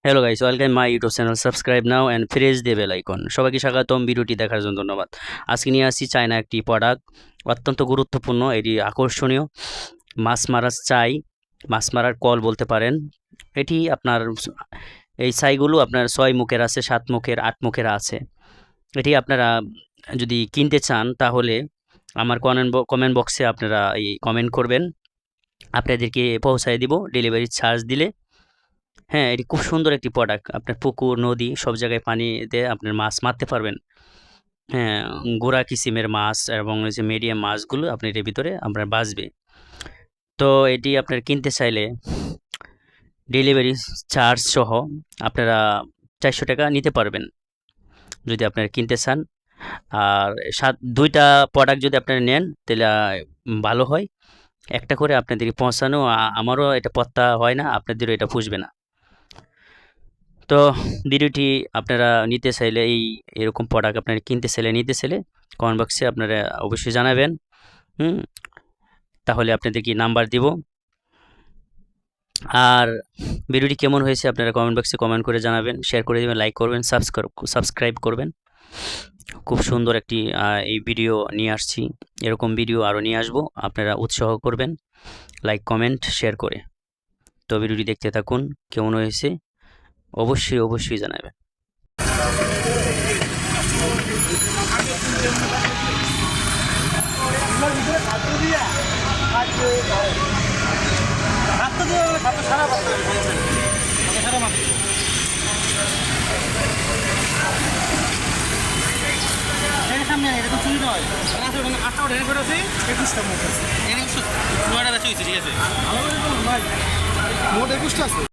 Hello guys, welcome my YouTube channel. Subscribe now and press the bell icon. সবাইকে স্বাগতম ভিডিওটি দেখার জন্য ধন্যবাদ। আজকে নিয়ে আসছি চায়না একটি প্রোডাক্ট, অত্যন্ত গুরুত্বপূর্ণ, এটি আকর্ষণীয়। মাছ মারার চাই, মাছ মারার কল বলতে পারেন। এটি আপনার এই ছাইগুলো আপনার 6 মুখের আছে, 7 মুখের, 8 মুখের আছে। এটি আপনারা যদি কিনতে চান তাহলে আমার কমেন্ট বক্সে আপনারা এই কমেন্ট করবেন, আপনাদেরকে পৌঁছায় দিব ডেলিভারি চার্জ দিলে। হ্যাঁ, এটি খুব সুন্দর একটি প্রোডাক্ট। আপনার পুকুর, নদী সব জায়গায় পানিতে আপনার মাছ মারতে পারবেন। হ্যাঁ, গোড়া কিসিমের মাছ এবং ওই যে মিডিয়াম মাছগুলো আপনার এর ভিতরে আপনার বাঁচবে। তো এটি আপনার কিনতে চাইলে ডেলিভারি চার্জ সহ আপনারা 400 টাকা নিতে পারবেন যদি আপনারা কিনতে চান। আর 2টা প্রোডাক্ট যদি আপনারা নেন তাহলে ভালো হয়। একটা করে আপনাদেরকে পৌঁছানো আমারও এটা পত্তা হয় না, আপনাদেরও এটা পুষবে না। তো ভিডিওটি আপনারা নিতে চাইলে এরকম প্রোডাক্ট আপনারা কিনতে চাইলে নিতে চাইলে কমেন্ট বক্সে আপনারা অবশ্যই জানাবেন। তাহলে আপনাদেরকে নাম্বার দিব। আর ভিডিওটি কেমন হয়েছে আপনারা কমেন্ট বক্সে কমেন্ট করে জানাবেন, শেয়ার করে দেবেন, লাইক করবেন, সাবস্ক্রাইব করবেন। খুব সুন্দর একটি এই ভিডিও নিয়ে আসছি। এরকম ভিডিও আরও নিয়ে আসবো, আপনারা উৎসাহ করবেন লাইক কমেন্ট শেয়ার করে। তো ভিডিওটি দেখতে থাকুন, কেমন হয়েছে অবশ্যই জানাবেন। সামনে এটা তো চুরি নয়, 8টা ঢেকে করেছি, 21টা মুখ আছে, 9টা বেশি হয়েছে। ঠিক আছে, মোট 21টা আছে।